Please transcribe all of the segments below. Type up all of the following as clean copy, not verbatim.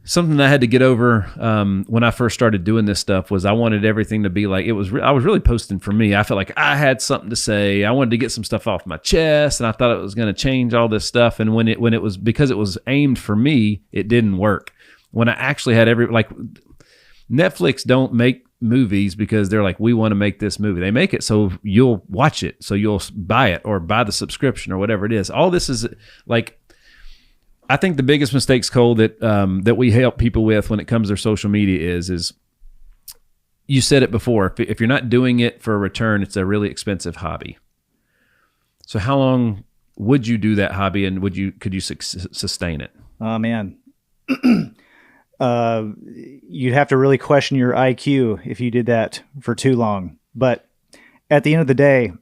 something I had to get over when I first started doing this stuff was I wanted everything to be like I was really posting for me. I felt like I had something to say. I wanted to get some stuff off my chest, and I thought it was going to change all this stuff. And when it was because it was aimed for me, it didn't work. When I actually had Netflix don't make movies because they're like, we want to make this movie. They make it so you'll watch it, so you'll buy it or buy the subscription or whatever it is. All this is like, I think the biggest mistakes, Cole, that we help people with when it comes to their social media is you said it before. If you're not doing it for a return, it's a really expensive hobby. So how long would you do that hobby, and could you sustain it? Oh man, you'd have to really question your IQ if you did that for too long. But at the end of the day,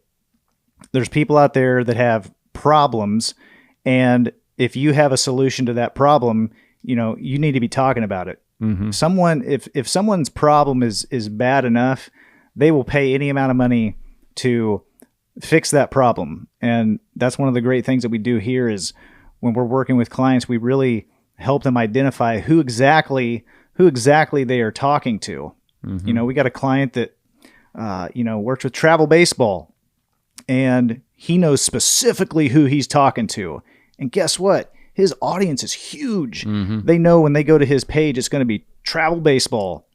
there's people out there that have problems, and if you have a solution to that problem, you need to be talking about it. Mm-hmm. If someone's problem is bad enough, they will pay any amount of money to fix that problem. And that's one of the great things that we do here is when we're working with clients, we really help them identify who exactly they are talking to. Mm-hmm. We got a client that, works with travel baseball, and he knows specifically who he's talking to. And guess what? His audience is huge. Mm-hmm. They know when they go to his page, it's going to be travel baseball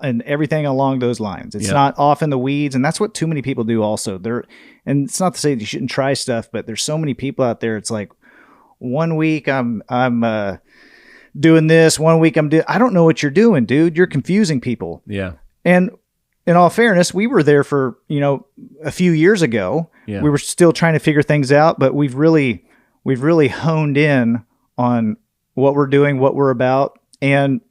and everything along those lines. It's not off in the weeds. And that's what too many people do also. And it's not to say that you shouldn't try stuff, but there's so many people out there. It's like 1 week I'm doing this. 1 week I don't know what you're doing, dude. You're confusing people. Yeah. And in all fairness, we were there for, a few years ago. Yeah. We were still trying to figure things out, but we've really honed in on what we're doing, what we're about. And,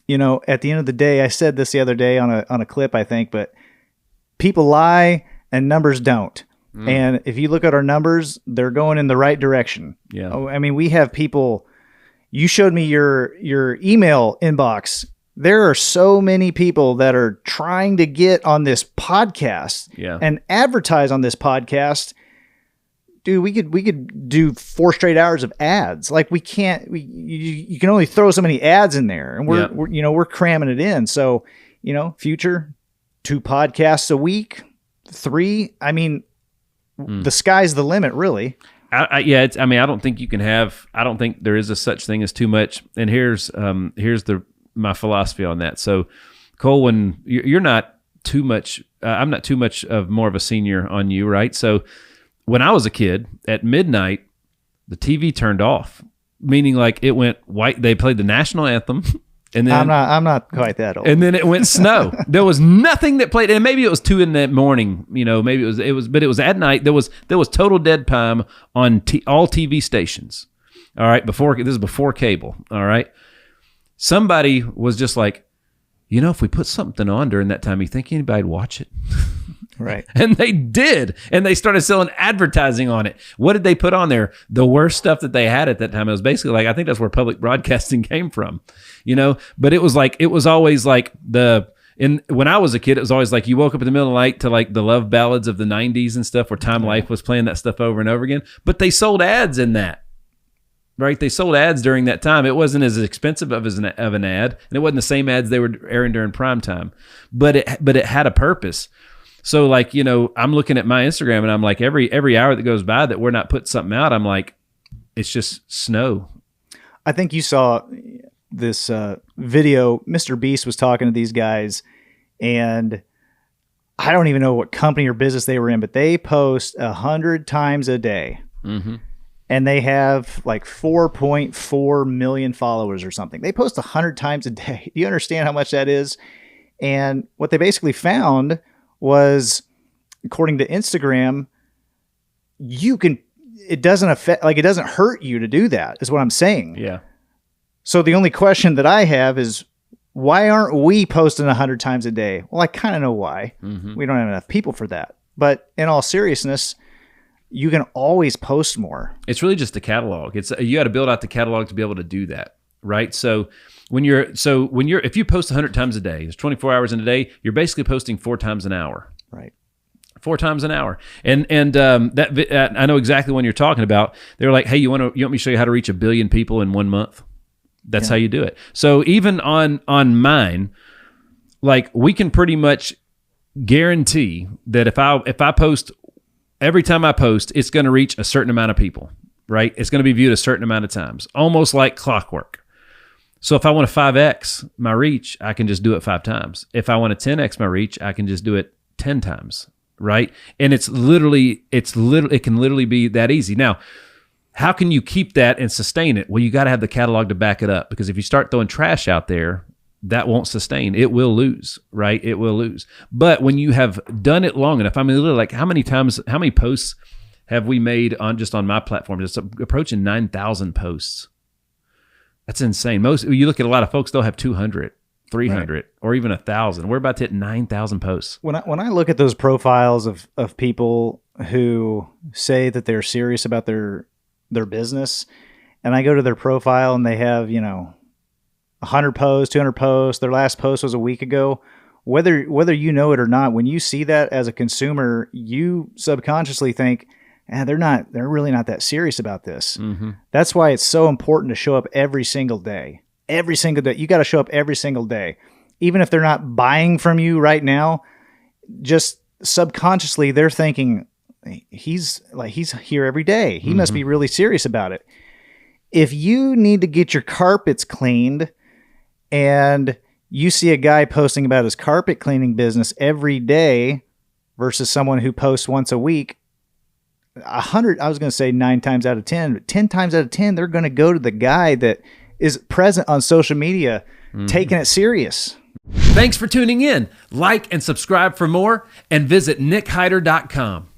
at the end of the day, I said this the other day on a clip, I think, but people lie and numbers don't. Mm. And if you look at our numbers, they're going in the right direction. Yeah. I mean, we have people, you showed me your email inbox. There are so many people that are trying to get on this podcast and advertise on this podcast. Dude, we could do 4 straight hours of ads. Like you can only throw so many ads in there, and we're cramming it in. So, future 2 podcasts a week, 3. I mean, the sky's the limit, really. I don't think you can have. I don't think there is a such thing as too much. And here's my philosophy on that. So, Cole, when you're not too much, I'm not too much of more of a senior on you, right? So, when I was a kid, at midnight, the TV turned off, meaning like it went white. They played the national anthem, and then I'm not quite that old. And then it went snow. There was nothing that played, and maybe it was 2 in the morning. Maybe but it was at night. There was total dead time on all TV stations. All right, this is before cable. All right, somebody was just like, if we put something on during that time, you think anybody'd watch it? Right. And they did. And they started selling advertising on it. What did they put on there? The worst stuff that they had at that time. It was basically like, I think that's where public broadcasting came from, but it was always like when I was a kid, it was always like you woke up in the middle of the night to like the love ballads of the 90s and stuff where Time Life was playing that stuff over and over again. But they sold ads in that. Right, they sold ads during that time. It wasn't as expensive of an ad, and it wasn't the same ads they were airing during prime time, but it had a purpose. So like, I'm looking at my Instagram and I'm like, every hour that goes by that we're not putting something out, I'm like, it's just snow. I think you saw this video. MrBeast was talking to these guys, and I don't even know what company or business they were in, but they post 100 times a day. Mm-hmm. And they have like 4.4 million followers or something. They post 100 times a day. Do you understand how much that is? And what they basically found was, according to Instagram, it doesn't hurt you to do that, is what I'm saying. Yeah. So the only question that I have is, why aren't we posting 100 times a day? Well, I kind of know why. Mm-hmm. We don't have enough people for that. But in all seriousness, you can always post more. It's really just the catalog. You got to build out the catalog to be able to do that, right? So if you post 100 times a day, there's 24 hours in a day, you're basically posting 4 times an hour. Right. 4 times an hour. And that I know exactly what you're talking about. They were like, hey, you want me to show you how to reach 1 billion people in 1 month? That's how you do it. So even on mine, like we can pretty much guarantee that if I post, every time I post, it's going to reach a certain amount of people, right? It's going to be viewed a certain amount of times, almost like clockwork. So if I want to 5X my reach, I can just do it 5 times. If I want to 10X my reach, I can just do it 10 times, right? And it can literally be that easy. Now, how can you keep that and sustain it? Well, you got to have the catalog to back it up, because if you start throwing trash out there, that won't sustain. It will lose, right? It will lose. But when you have done it long enough, I mean, literally, like how many posts have we made on my platform? It's approaching 9,000 posts. That's insane. You look at a lot of folks, they'll have 200, 300, right, or even 1,000. We're about to hit 9,000 posts. When I look at those profiles of people who say that they're serious about their business, and I go to their profile and they have, 100 posts, 200 posts, their last post was a week ago, whether you know it or not, when you see that as a consumer, you subconsciously think, they're really not that serious about this. Mm-hmm. That's why it's so important to show up every single day. Every single day. You got to show up every single day. Even if they're not buying from you right now, just subconsciously they're thinking, he's here every day. He must be really serious about it. If you need to get your carpets cleaned and you see a guy posting about his carpet cleaning business every day versus someone who posts once a week, 9 times out of 10, but 10 times out of 10, they're going to go to the guy that is present on social media, taking it serious. Thanks for tuning in. Like and subscribe for more, and visit nickhyder.com.